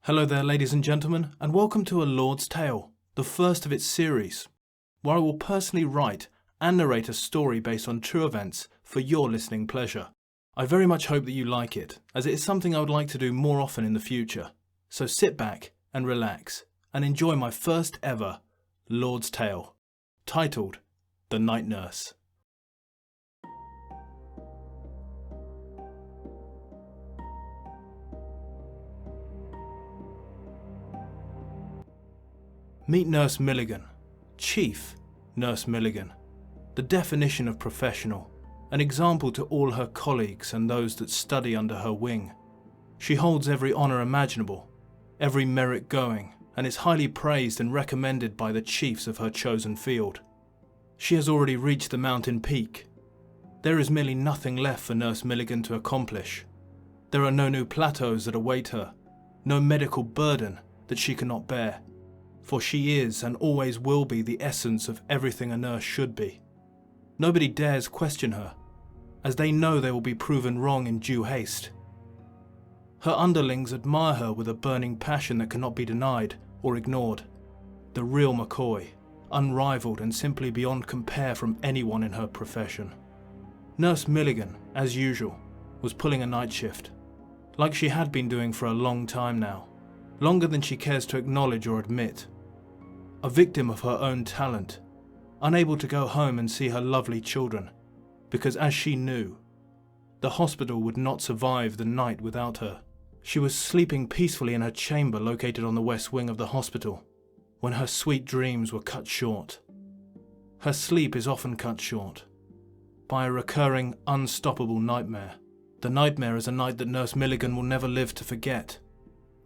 Hello there, ladies and gentlemen, and welcome to A Lord's Tale, the first of its series, where I will personally write and narrate a story based on true events for your listening pleasure. I very much hope that you like it, as it is something I would like to do more often in the future. So sit back and relax and enjoy my first ever Lord's Tale, titled The Night Nurse. Meet Nurse Milligan, Chief Nurse Milligan, the definition of professional, an example to all her colleagues and those that study under her wing. She holds every honour imaginable, every merit going, and is highly praised and recommended by the chiefs of her chosen field. She has already reached the mountain peak. There is merely nothing left for Nurse Milligan to accomplish. There are no new plateaus that await her, no medical burden that she cannot bear. For she is and always will be the essence of everything a nurse should be. Nobody dares question her, as they know they will be proven wrong in due haste. Her underlings admire her with a burning passion that cannot be denied or ignored. The real McCoy, unrivaled and simply beyond compare from anyone in her profession. Nurse Milligan, as usual, was pulling a night shift, like she had been doing for a long time now, longer than she cares to acknowledge or admit. A victim of her own talent, unable to go home and see her lovely children, because as she knew, the hospital would not survive the night without her. She was sleeping peacefully in her chamber located on the west wing of the hospital, when her sweet dreams were cut short. Her sleep is often cut short by a recurring, unstoppable nightmare. The nightmare is a night that Nurse Milligan will never live to forget.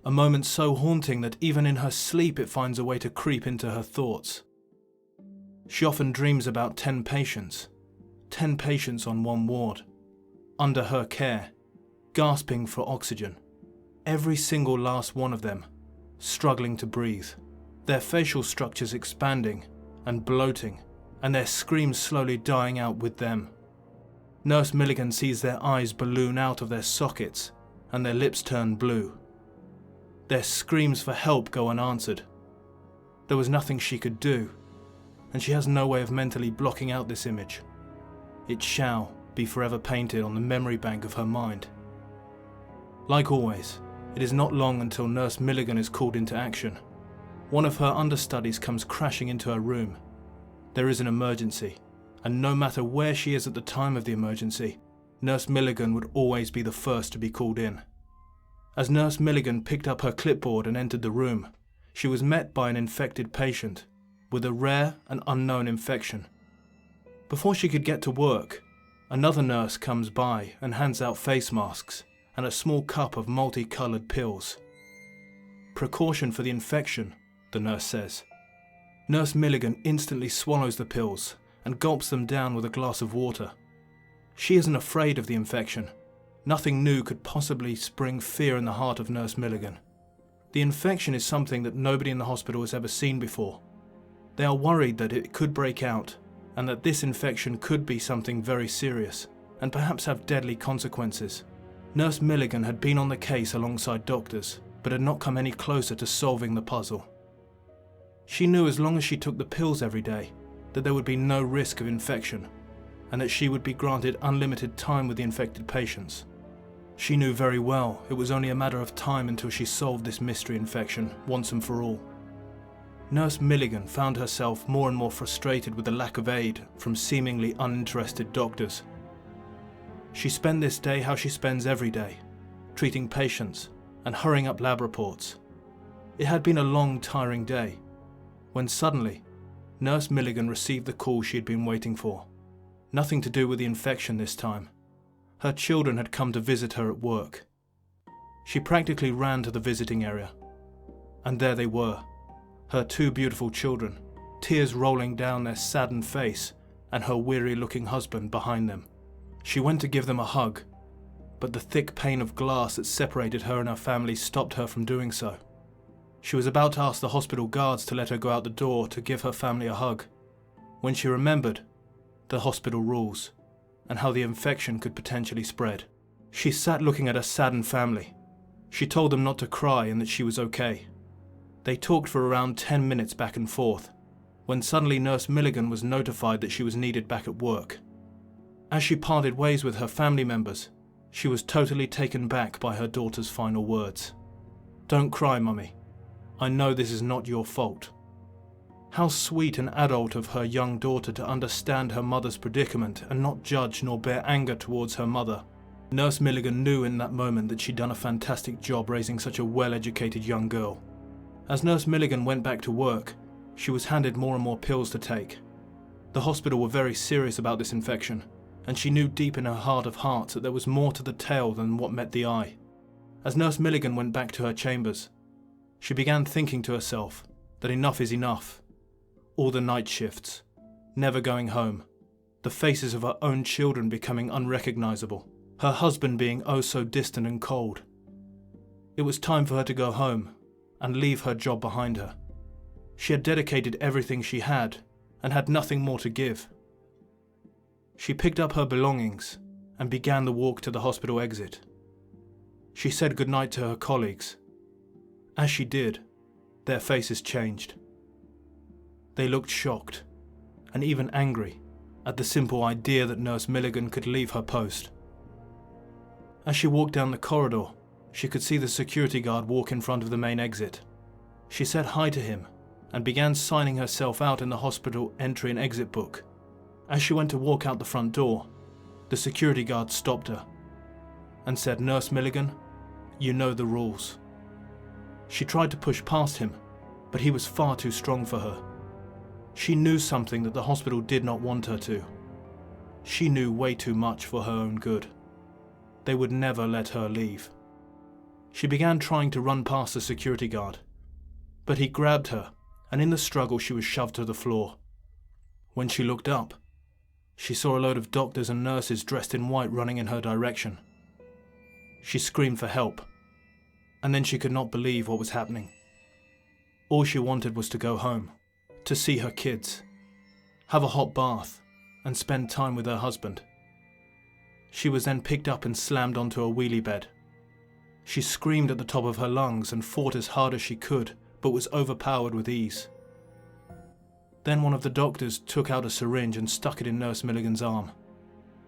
A moment so haunting that even in her sleep it finds a way to creep into her thoughts. She often dreams about 10 patients on one ward, under her care, gasping for oxygen. Every single last one of them, struggling to breathe, their facial structures expanding and bloating, and their screams slowly dying out with them. Nurse Milligan sees their eyes balloon out of their sockets and their lips turn blue. Their screams for help go unanswered. There was nothing she could do, and she has no way of mentally blocking out this image. It shall be forever painted on the memory bank of her mind. Like always, it is not long until Nurse Milligan is called into action. One of her understudies comes crashing into her room. There is an emergency, and no matter where she is at the time of the emergency, Nurse Milligan would always be the first to be called in. As Nurse Milligan picked up her clipboard and entered the room, she was met by an infected patient with a rare and unknown infection. Before she could get to work, another nurse comes by and hands out face masks and a small cup of multicolored pills. Precaution for the infection, the nurse says. Nurse Milligan instantly swallows the pills and gulps them down with a glass of water. She isn't afraid of the infection. Nothing new could possibly spring fear in the heart of Nurse Milligan. The infection is something that nobody in the hospital has ever seen before. They are worried that it could break out, and that this infection could be something very serious, and perhaps have deadly consequences. Nurse Milligan had been on the case alongside doctors, but had not come any closer to solving the puzzle. She knew as long as she took the pills every day, that there would be no risk of infection, and that she would be granted unlimited time with the infected patients. She knew very well it was only a matter of time until she solved this mystery infection once and for all. Nurse Milligan found herself more and more frustrated with the lack of aid from seemingly uninterested doctors. She spent this day how she spends every day, treating patients and hurrying up lab reports. It had been a long, tiring day, when suddenly, Nurse Milligan received the call she had been waiting for. Nothing to do with the infection this time. Her children had come to visit her at work. She practically ran to the visiting area. And there they were, her 2 beautiful children, tears rolling down their saddened face, and her weary-looking husband behind them. She went to give them a hug, but the thick pane of glass that separated her and her family stopped her from doing so. She was about to ask the hospital guards to let her go out the door to give her family a hug, when she remembered the hospital rules and how the infection could potentially spread. She sat looking at her saddened family. She told them not to cry and that she was okay. They talked for around 10 minutes back and forth, when suddenly Nurse Milligan was notified that she was needed back at work. As she parted ways with her family members, she was totally taken back by her daughter's final words. "Don't cry, Mummy. I know this is not your fault." How sweet and adult of her young daughter to understand her mother's predicament and not judge nor bear anger towards her mother. Nurse Milligan knew in that moment that she'd done a fantastic job raising such a well-educated young girl. As Nurse Milligan went back to work, she was handed more and more pills to take. The hospital were very serious about this infection, and she knew deep in her heart of hearts that there was more to the tale than what met the eye. As Nurse Milligan went back to her chambers, she began thinking to herself that enough is enough. All the night shifts, never going home, the faces of her own children becoming unrecognizable, her husband being oh so distant and cold. It was time for her to go home and leave her job behind her. She had dedicated everything she had and had nothing more to give. She picked up her belongings and began the walk to the hospital exit. She said goodnight to her colleagues. As she did, their faces changed. They looked shocked and even angry at the simple idea that Nurse Milligan could leave her post. As she walked down the corridor, she could see the security guard walk in front of the main exit. She said hi to him and began signing herself out in the hospital entry and exit book. As she went to walk out the front door, the security guard stopped her and said, "Nurse Milligan, you know the rules." She tried to push past him, but he was far too strong for her. She knew something that the hospital did not want her to. She knew way too much for her own good. They would never let her leave. She began trying to run past the security guard, but he grabbed her, and in the struggle she was shoved to the floor. When she looked up, she saw a load of doctors and nurses dressed in white running in her direction. She screamed for help, and then she could not believe what was happening. All she wanted was to go home, to see her kids, have a hot bath, and spend time with her husband. She was then picked up and slammed onto a wheelie bed. She screamed at the top of her lungs and fought as hard as she could, but was overpowered with ease. Then one of the doctors took out a syringe and stuck it in Nurse Milligan's arm.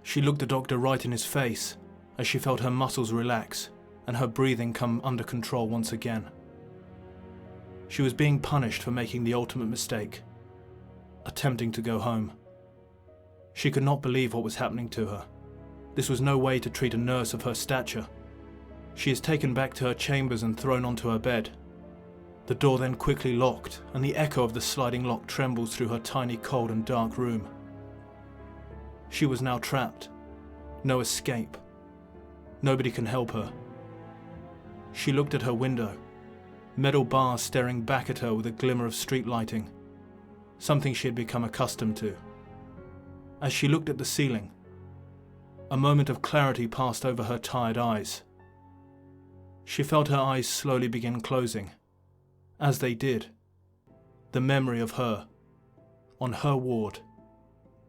She looked the doctor right in his face as she felt her muscles relax and her breathing come under control once again. She was being punished for making the ultimate mistake, attempting to go home. She could not believe what was happening to her. This was no way to treat a nurse of her stature. She is taken back to her chambers and thrown onto her bed. The door then quickly locked, and the echo of the sliding lock trembles through her tiny, cold and dark room. She was now trapped. No escape. Nobody can help her. She looked at her window, metal bars staring back at her with a glimmer of street lighting, something she had become accustomed to. As she looked at the ceiling, a moment of clarity passed over her tired eyes. She felt her eyes slowly begin closing. As they did, the memory of her, on her ward,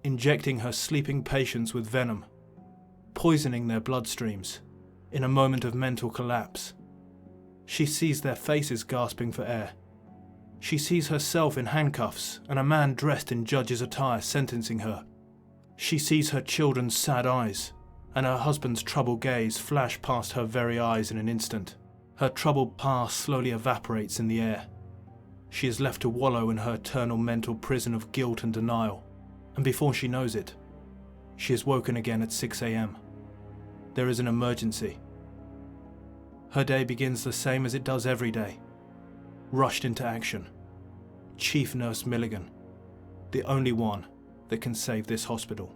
injecting her sleeping patients with venom, poisoning their bloodstreams, in a moment of mental collapse. She sees their faces gasping for air. She sees herself in handcuffs and a man dressed in judge's attire sentencing her. She sees her children's sad eyes and her husband's troubled gaze flash past her very eyes in an instant. Her troubled past slowly evaporates in the air. She is left to wallow in her eternal mental prison of guilt and denial, and before she knows it, she is woken again at 6 a.m. There is an emergency. Her day begins the same as it does every day. Rushed into action. Chief Nurse Milligan, the only one that can save this hospital.